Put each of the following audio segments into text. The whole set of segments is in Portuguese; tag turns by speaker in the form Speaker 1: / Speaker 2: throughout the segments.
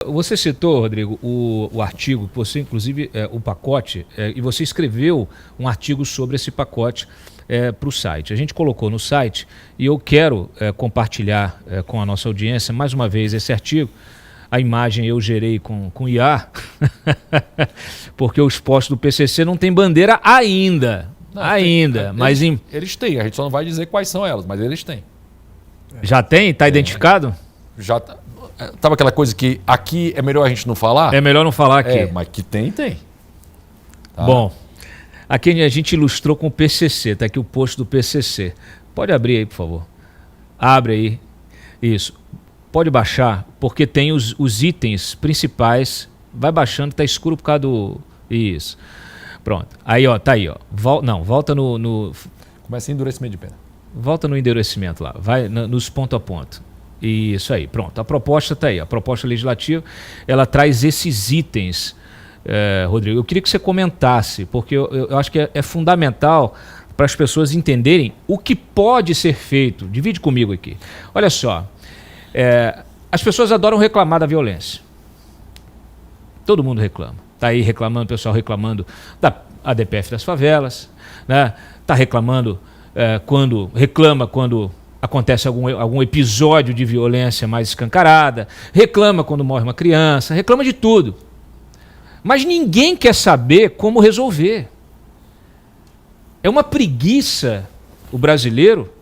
Speaker 1: Você citou, Rodrigo, o artigo, que você, inclusive, o pacote, e você escreveu um artigo sobre esse pacote para o site. A gente colocou no site e eu quero compartilhar com a nossa audiência, mais uma vez, esse artigo. A imagem eu gerei com IA, porque os postos do PCC não tem bandeira ainda.
Speaker 2: Não,
Speaker 1: ainda.
Speaker 2: Mas eles têm, a gente só não vai dizer quais são elas, mas eles têm.
Speaker 1: Já tem? Está identificado?
Speaker 2: Já tá. Tava aquela coisa que aqui é melhor a gente não falar?
Speaker 1: É melhor não falar aqui.
Speaker 2: Mas que tem. Tá?
Speaker 1: Bom, aqui a gente ilustrou com o PCC, tá aqui o posto do PCC. Pode abrir aí, por favor. Abre aí. Isso. Pode baixar, porque tem os itens principais. Vai baixando, tá escuro por causa do... Isso. Pronto. Aí, ó, tá aí, ó. Volta no...
Speaker 2: Começa em endurecimento de pena.
Speaker 1: Volta no endurecimento lá. Vai nos ponto a ponto. Isso aí, pronto. A proposta está aí. A proposta legislativa, ela traz esses itens, Rodrigo. Eu queria que você comentasse, porque eu acho que é fundamental para as pessoas entenderem o que pode ser feito. Divide comigo aqui. Olha só, as pessoas adoram reclamar da violência. Todo mundo reclama. Está aí reclamando, o pessoal reclamando da ADPF das favelas, né? Está reclamando quando acontece algum episódio de violência mais escancarada, reclama quando morre uma criança, reclama de tudo. Mas ninguém quer saber como resolver. É uma preguiça o brasileiro,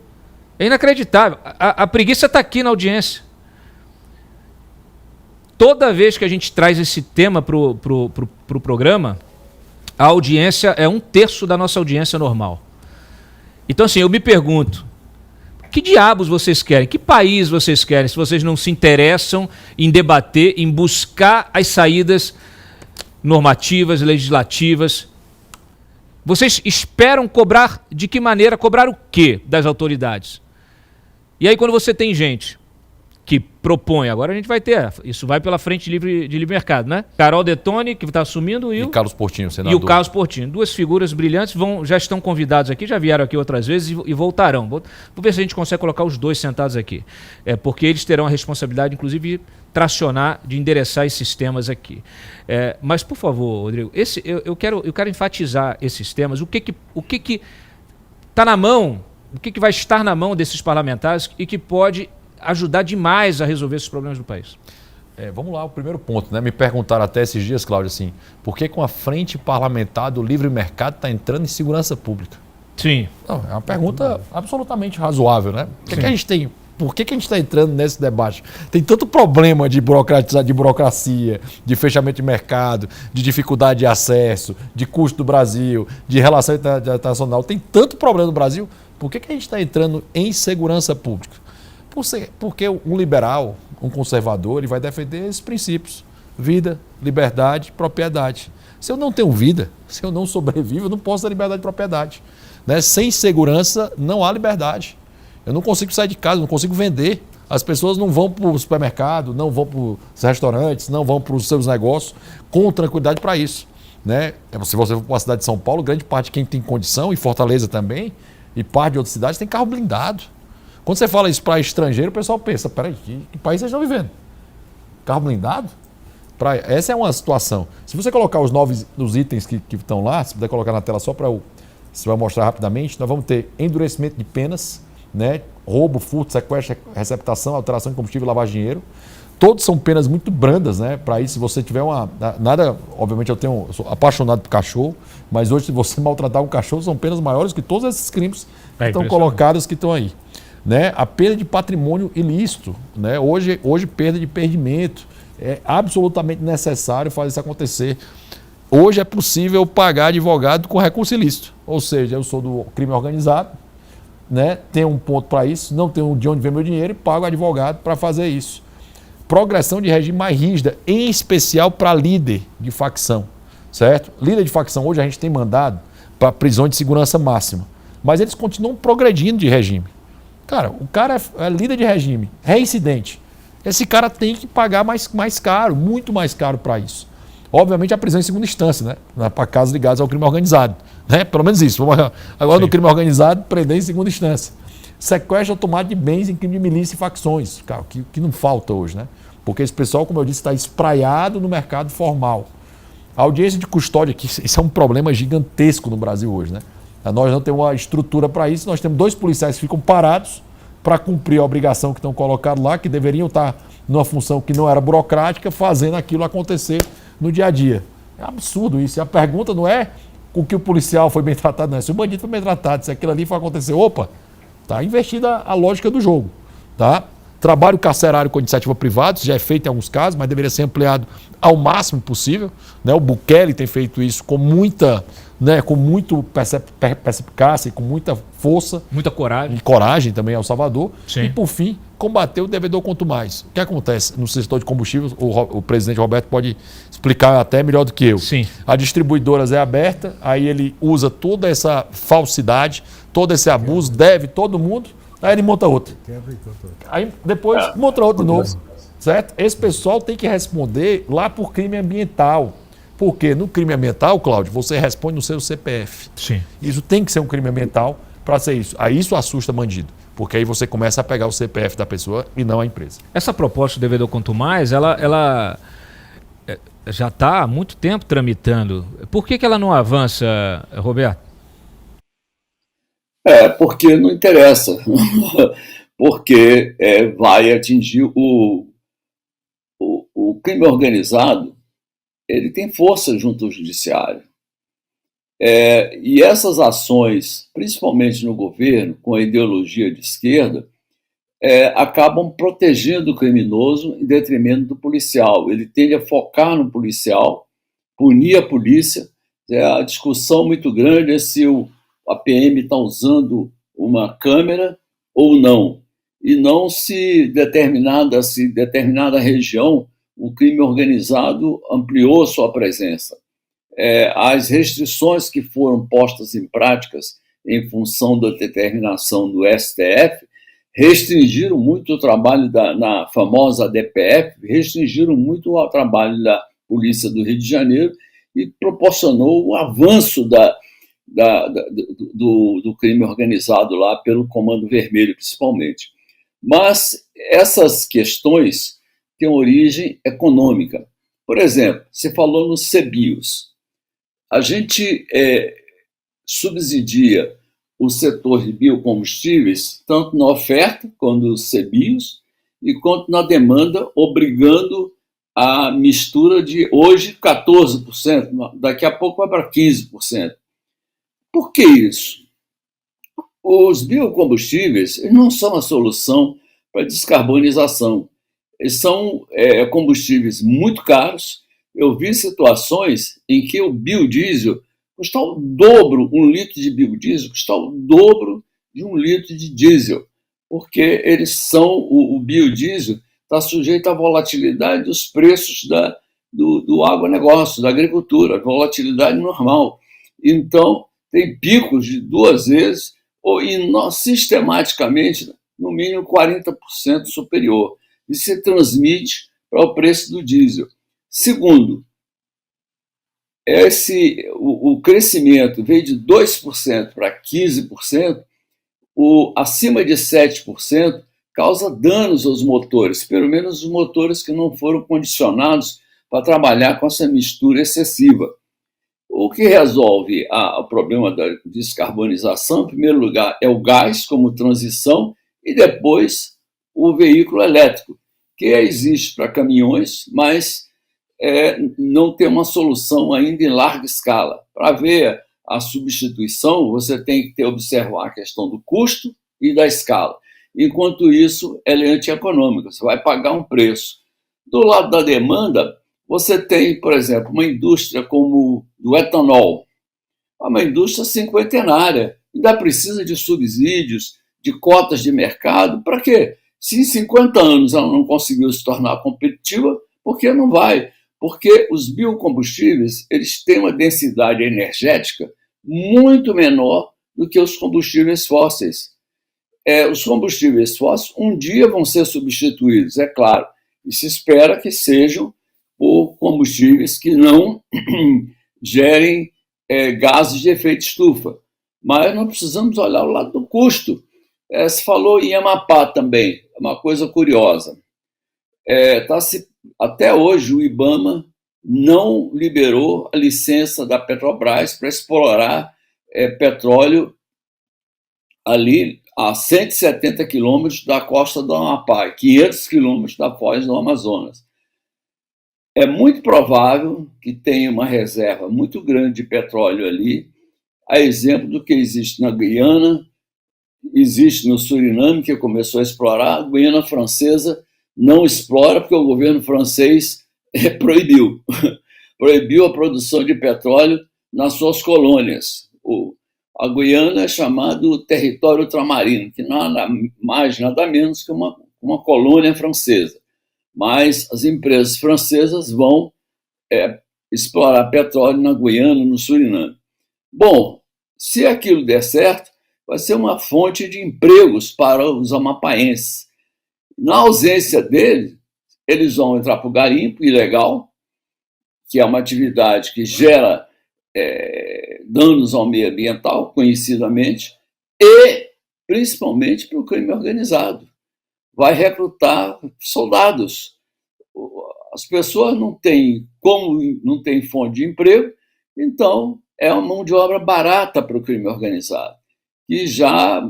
Speaker 1: é inacreditável. A preguiça está aqui na audiência. Toda vez que a gente traz esse tema para o programa, a audiência é 1/3 da nossa audiência normal. Então assim, eu me pergunto, que diabos vocês querem? Que país vocês querem se vocês não se interessam em debater, em buscar as saídas normativas, legislativas? Vocês esperam cobrar de que maneira? Cobrar o quê das autoridades? E aí quando você tem gente que propõe, agora a gente vai ter, isso vai pela Frente de Livre Mercado, né? Carol Detoni, que está assumindo, e o
Speaker 2: Carlos Portinho, senador.
Speaker 1: E o Carlos Portinho. Duas figuras brilhantes, já estão convidados aqui, já vieram aqui outras vezes e voltarão. Vou ver se a gente consegue colocar os dois sentados aqui. Porque eles terão a responsabilidade, inclusive, de tracionar, de endereçar esses temas aqui. Mas, por favor, Rodrigo, eu quero enfatizar esses temas. O que está na mão, o que vai estar na mão desses parlamentares e que pode ajudar demais a resolver esses problemas do país.
Speaker 2: Vamos lá, o primeiro ponto, né? Me perguntaram até esses dias, Cláudio, assim, por que com a frente parlamentar do livre mercado está entrando em segurança pública?
Speaker 1: Sim.
Speaker 2: Não, é uma pergunta absolutamente razoável, né? Que a gente tem? Por que a gente está entrando nesse debate? Tem tanto problema de burocracia, de fechamento de mercado, de dificuldade de acesso, de custo do Brasil, de relação internacional. Tem tanto problema no Brasil. Por que a gente está entrando em segurança pública? Porque um liberal, um conservador, ele vai defender esses princípios. Vida, liberdade, propriedade. Se eu não tenho vida, se eu não sobrevivo, eu não posso ter liberdade de propriedade. Né? Sem segurança, não há liberdade. Eu não consigo sair de casa, não consigo vender. As pessoas não vão para o supermercado, não vão para os restaurantes, não vão para os seus negócios com tranquilidade para isso. Né? Se você for para a cidade de São Paulo, grande parte de quem tem condição, e Fortaleza também, e parte de outras cidades, tem carro blindado. Quando você fala isso para estrangeiro, o pessoal pensa, peraí, que país vocês estão vivendo? Carro blindado? Essa é uma situação. Se você colocar os itens que estão lá, se puder colocar na tela só para você vai mostrar rapidamente, nós vamos ter endurecimento de penas, né? Roubo, furto, sequestro, receptação, alteração de combustível e lavagem de dinheiro. Todos são penas muito brandas, né? Para isso, se você tiver obviamente eu sou apaixonado por cachorro, mas hoje se você maltratar um cachorro, são penas maiores que todos esses crimes que estão colocados, que estão aí. Né? A perda de patrimônio ilícito, né? Hoje perda de perdimento, é absolutamente necessário fazer isso acontecer. Hoje é possível pagar advogado com recurso ilícito, ou seja, eu sou do crime organizado, né? Tenho um ponto para isso, não tenho de onde vem meu dinheiro e pago advogado para fazer isso. Progressão de regime mais rígida, em especial para líder de facção, certo? Líder de facção hoje a gente tem mandado para prisão de segurança máxima, mas eles continuam progredindo de regime. Cara, o cara é líder de regime, reincidente. Esse cara tem que pagar mais caro, muito mais caro para isso. Obviamente a prisão em segunda instância, né? Para casos ligados ao crime organizado. Né? Pelo menos isso. Agora no crime organizado, prender em segunda instância. Sequestro automático de bens em crime de milícia e facções, cara, que não falta hoje, né? Porque esse pessoal, como eu disse, está espraiado no mercado formal. A audiência de custódia, que isso é um problema gigantesco no Brasil hoje, né? Nós não temos uma estrutura para isso, nós temos 2 policiais que ficam parados para cumprir a obrigação que estão colocados lá, que deveriam estar numa função que não era burocrática, fazendo aquilo acontecer no dia a dia. É absurdo isso. E a pergunta não é o que o policial foi bem tratado, não. Se o bandido foi bem tratado, se aquilo ali foi acontecer, opa, está investida a lógica do jogo. Tá? Trabalho carcerário com iniciativa privada, isso já é feito em alguns casos, mas deveria ser ampliado ao máximo possível. Né? O Bukele tem feito isso com muita, né, com muito perspicácia, com muita força.
Speaker 1: Muita coragem.
Speaker 2: E coragem também ao Salvador.
Speaker 1: Sim.
Speaker 2: E, por fim, combater o devedor quanto mais. O que acontece no setor de combustíveis, o presidente Roberto pode explicar até melhor do que eu.
Speaker 1: Sim.
Speaker 2: A distribuidora é aberta, aí ele usa toda essa falsidade, todo esse abuso, deve todo mundo, aí ele monta outra. Aí depois monta outra de novo. Certo? Esse pessoal tem que responder lá por crime ambiental. Porque no crime ambiental, Cláudio, você responde no seu CPF.
Speaker 1: Sim.
Speaker 2: Isso tem que ser um crime ambiental para ser isso. Aí isso assusta bandido. Porque aí você começa a pegar o CPF da pessoa e não a empresa.
Speaker 1: Essa proposta do devedor quanto mais, ela já está há muito tempo tramitando. Por que ela não avança, Roberto?
Speaker 3: Porque não interessa. Porque vai atingir o crime organizado, ele tem força junto ao judiciário. E essas ações, principalmente no governo, com a ideologia de esquerda, acabam protegendo o criminoso em detrimento do policial. Ele tende a focar no policial, punir a polícia. A discussão muito grande é se a PM está usando uma câmera ou não. E não se determinada região o crime organizado ampliou sua presença. As restrições que foram postas em práticas em função da determinação do STF restringiram muito o trabalho na famosa DPF, restringiram muito o trabalho da Polícia do Rio de Janeiro e proporcionou o avanço do crime organizado lá pelo Comando Vermelho, principalmente. Mas essas questões têm origem econômica. Por exemplo, você falou nos CBIOS. A gente subsidia o setor de biocombustíveis tanto na oferta, quando os CBIOS, e quanto na demanda, obrigando a mistura de hoje 14%, daqui a pouco vai para 15%. Por que isso? Os biocombustíveis não são a solução para a descarbonização. Eles são combustíveis muito caros. Eu vi situações em que o biodiesel custa o dobro, um litro de biodiesel custa o dobro de um litro de diesel, porque eles são, o biodiesel está sujeito à volatilidade dos preços do agronegócio, da agricultura, volatilidade normal. Então, tem picos de 2 vezes, e sistematicamente, no mínimo 40% superior. E se transmite para o preço do diesel. Segundo, o crescimento veio de 2% para 15%, acima de 7% causa danos aos motores, pelo menos os motores que não foram condicionados para trabalhar com essa mistura excessiva. O que resolve o problema da descarbonização, em primeiro lugar, é o gás como transição e depois o veículo elétrico, que existe para caminhões, mas não tem uma solução ainda em larga escala. Para ver a substituição, você tem que observar a questão do custo e da escala. Enquanto isso, ela é antieconômica, você vai pagar um preço. Do lado da demanda, você tem, por exemplo, uma indústria como do etanol, uma indústria cinquentenária, ainda precisa de subsídios, de cotas de mercado. Para quê? Se em 50 anos ela não conseguiu se tornar competitiva, por que não vai? Porque os biocombustíveis eles têm uma densidade energética muito menor do que os combustíveis fósseis. Os combustíveis fósseis um dia vão ser substituídos, é claro, e se espera que sejam por combustíveis que não gerem gases de efeito estufa. Mas nós precisamos olhar o lado do custo. Se falou em Amapá também, uma coisa curiosa. Até hoje o IBAMA não liberou a licença da Petrobras para explorar petróleo ali a 170 quilômetros da costa do Amapá, 500 quilômetros da foz do Amazonas. É muito provável que tenha uma reserva muito grande de petróleo ali, a exemplo do que existe na Guiana, existe no Suriname, que começou a explorar. A Guiana Francesa não explora porque o governo francês proibiu a produção de petróleo nas suas colônias. A Guiana é chamado território ultramarino, que nada mais, nada menos que uma colônia francesa. Mas as empresas francesas vão explorar petróleo na Guiana, no Suriname. Bom, se aquilo der certo, vai ser uma fonte de empregos para os amapaenses. Na ausência deles, eles vão entrar para o garimpo ilegal, que é uma atividade que gera danos ao meio ambiental, conhecidamente, e principalmente para o crime organizado. Vai recrutar soldados. As pessoas não têm fonte de emprego, então é uma mão de obra barata para o crime organizado, que já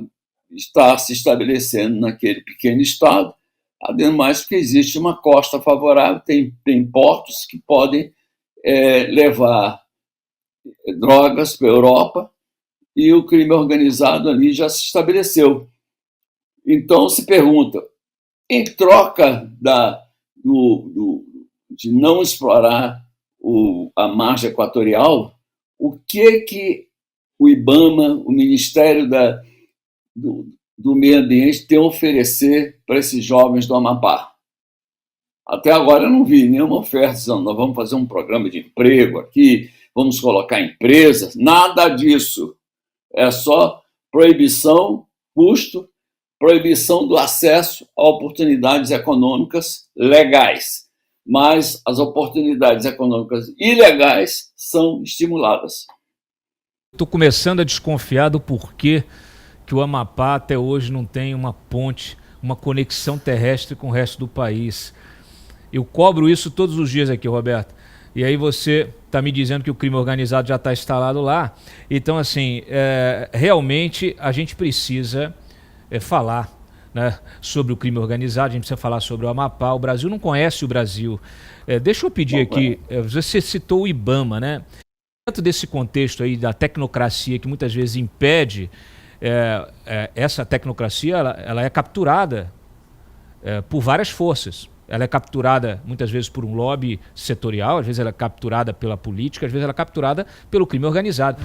Speaker 3: está se estabelecendo naquele pequeno estado, ademais porque existe uma costa favorável, tem portos que podem levar drogas para a Europa, e o crime organizado ali já se estabeleceu. Então se pergunta, em troca de não explorar a margem equatorial, o que o IBAMA, o Ministério do Meio Ambiente, tem a oferecer para esses jovens do Amapá? Até agora eu não vi nenhuma oferta dizendo, nós vamos fazer um programa de emprego aqui, vamos colocar empresas, nada disso. É só proibição, custo, proibição do acesso a oportunidades econômicas legais. Mas as oportunidades econômicas ilegais são estimuladas.
Speaker 1: Estou começando a desconfiar do porquê que o Amapá até hoje não tem uma ponte, uma conexão terrestre com o resto do país. Eu cobro isso todos os dias aqui, Roberto. E aí você está me dizendo que o crime organizado já está instalado lá. Então, assim, realmente a gente precisa falar, né, sobre o crime organizado, a gente precisa falar sobre o Amapá. O Brasil não conhece o Brasil. Deixa eu pedir aqui, você citou o IBAMA, né? Dentro desse contexto aí da tecnocracia que muitas vezes impede, essa tecnocracia ela é capturada por várias forças. Ela é capturada muitas vezes por um lobby setorial, às vezes ela é capturada pela política, às vezes ela é capturada pelo crime organizado.